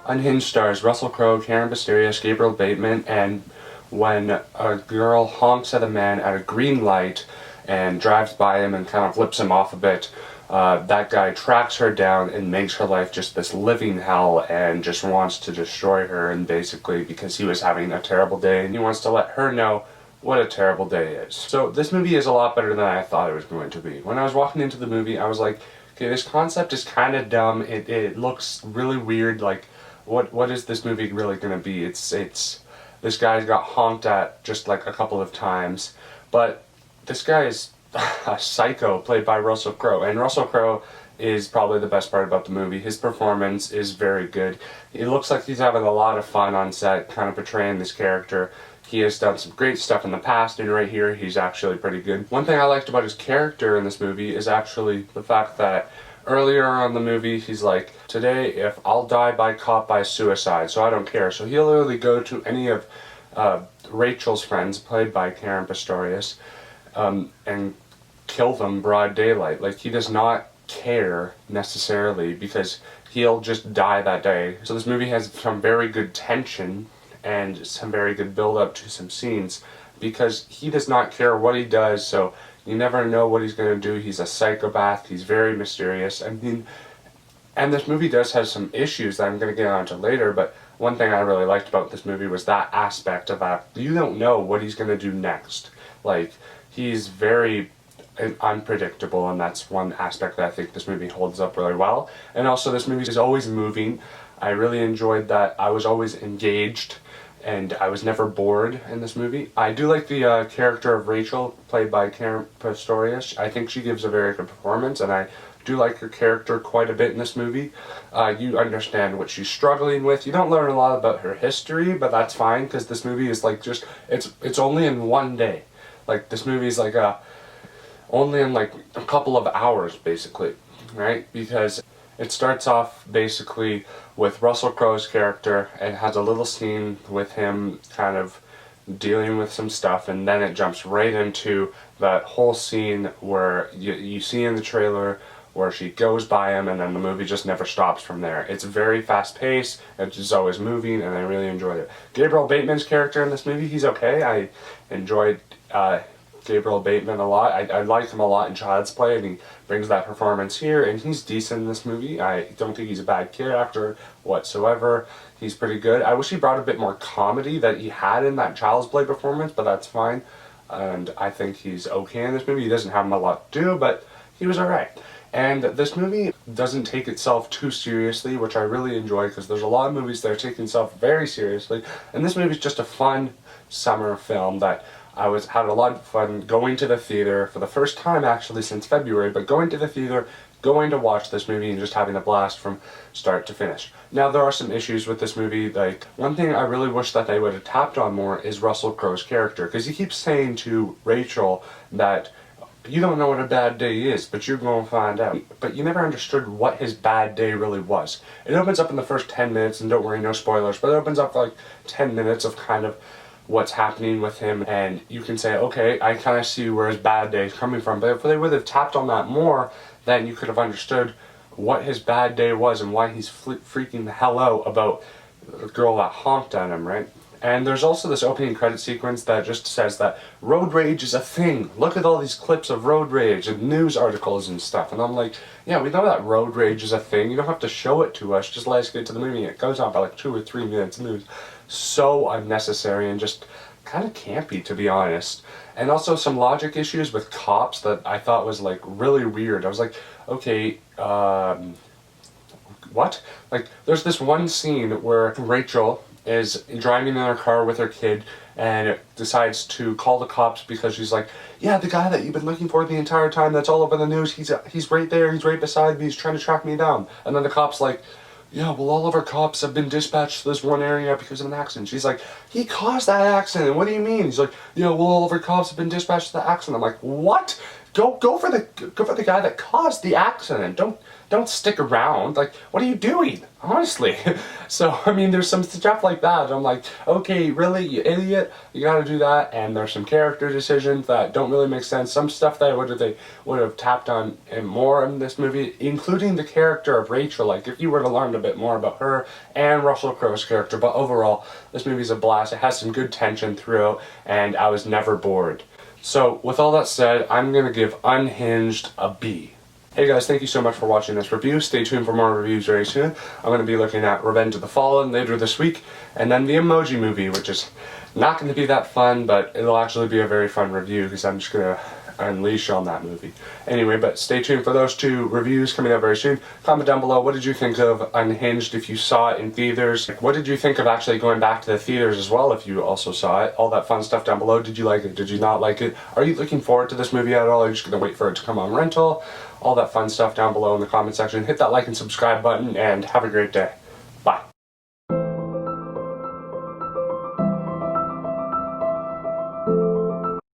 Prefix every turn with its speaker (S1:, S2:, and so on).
S1: Unhinged stars Russell Crowe, Karen Mysterious, Gabriel Bateman, and when a girl honks at a man at a green light and drives by him and kind of flips him off a bit, that guy tracks her down and makes her life just this living hell and just wants to destroy her, and basically because he was having a terrible day and he wants to let her know what a terrible day is. So this movie is a lot better than I thought it was going to be. When I was walking into the movie, I was like, okay, this concept is kind of dumb. It looks really weird. Like, what is this movie really going to be? It's this guy got honked at just like a couple of times, but this guy is a psycho played by Russell Crowe, and Russell Crowe is probably the best part about the movie. His performance is very good. It looks like he's having a lot of fun on set, kind of portraying this character. He has done some great stuff in the past, and right here he's actually pretty good. One thing I liked about his character in this movie is actually the fact that earlier on in the movie he's like, today if I'll die by cop by suicide, so I don't care. So he'll literally go to any of Rachel's friends, played by Karen Pistorius, and kill them broad daylight. Like, he does not care necessarily because he'll just die that day. So this movie has some very good tension and some very good build up to some scenes because he does not care what he does, so you never know what he's going to do. He's a psychopath. He's very mysterious. I mean, and this movie does have some issues that I'm going to get onto later, but one thing I really liked about this movie was that aspect of that you don't know what he's going to do next. Like, he's very unpredictable, and that's one aspect that I think this movie holds up really well. And also, this movie is always moving. I really enjoyed that. I was always engaged, and I was never bored in this movie. I do like the character of Rachel, played by Karen Pistorius. I think she gives a very good performance, and I do like her character quite a bit in this movie. You understand what she's struggling with. You don't learn a lot about her history, but that's fine, because this movie is like just, it's only in one day. Like, this movie is like only in like a couple of hours, basically, right? Because it starts off basically with Russell Crowe's character and has a little scene with him kind of dealing with some stuff, and then it jumps right into that whole scene where you see in the trailer where she goes by him, and then the movie just never stops from there. It's very fast paced, it's just always moving, and I really enjoyed it. Gabriel Bateman's character in this movie, he's okay. I enjoyed Gabriel Bateman a lot. I like him a lot in Child's Play, and he brings that performance here, and he's decent in this movie. I don't think he's a bad character whatsoever. He's pretty good. I wish he brought a bit more comedy that he had in that Child's Play performance, but that's fine. And I think he's okay in this movie. He doesn't have a lot to do, but he was alright. And this movie doesn't take itself too seriously, which I really enjoy, because there's a lot of movies that are taking themselves very seriously, and this movie is just a fun summer film that I had a lot of fun going to the theater for the first time actually since February, but going to the theater, going to watch this movie and just having a blast from start to finish. Now, there are some issues with this movie. Like, one thing I really wish that they would have tapped on more is Russell Crowe's character, because he keeps saying to Rachel that you don't know what a bad day is, but you're going to find out. But you never understood what his bad day really was. It opens up in the first 10 minutes, and don't worry, no spoilers, but it opens up for like 10 minutes of kind of what's happening with him, and you can say, okay, I kind of see where his bad day is coming from. But if they would have tapped on that more, then you could have understood what his bad day was and why he's freaking the hell out about the girl that honked at him, right? And there's also this opening credit sequence that just says that road rage is a thing. Look at all these clips of road rage and news articles and stuff. And I'm like, yeah, we know that road rage is a thing. You don't have to show it to us. Just let us get to the movie. It goes on for like 2 or 3 minutes. And it was so unnecessary and just kind of campy, to be honest. And also some logic issues with cops that I thought was like really weird. I was like, okay, what? Like, there's this one scene where Rachel is driving in her car with her kid and decides to call the cops because she's like, yeah, the guy that you've been looking for the entire time that's all over the news, he's right there, he's right beside me, he's trying to track me down. And then the cop's like, yeah, well, all of our cops have been dispatched to this one area because of an accident. She's like, he caused that accident. What do you mean? He's like, yeah, well, all of our cops have been dispatched to the accident. I'm like, what? go for the guy that caused the accident. Don't stick around. Like, what are you doing? Honestly. So, I mean, there's some stuff like that. I'm like, okay, really, you idiot? You gotta do that. And there's some character decisions that don't really make sense. Some stuff that they would have tapped on more in this movie, including the character of Rachel. Like, if you were to learn a bit more about her and Russell Crowe's character. But overall, this movie's a blast. It has some good tension throughout, and I was never bored. So, with all that said, I'm gonna give Unhinged a B. Hey guys, thank you so much for watching this review. Stay tuned for more reviews very soon. I'm going to be looking at Revenge of the Fallen later this week, and then the Emoji Movie, which is not going to be that fun, but it'll actually be a very fun review because I'm just going to unleash on that movie. Anyway, but stay tuned for those two reviews coming up very soon. Comment down below, what did you think of Unhinged if you saw it in theaters? What did you think of actually going back to the theaters as well if you also saw it? All that fun stuff down below. Did you like it? Did you not like it? Are you looking forward to this movie at all? Are you just going to wait for it to come on rental? All that fun stuff down below in the comment section. Hit that like and subscribe button, and have a great day.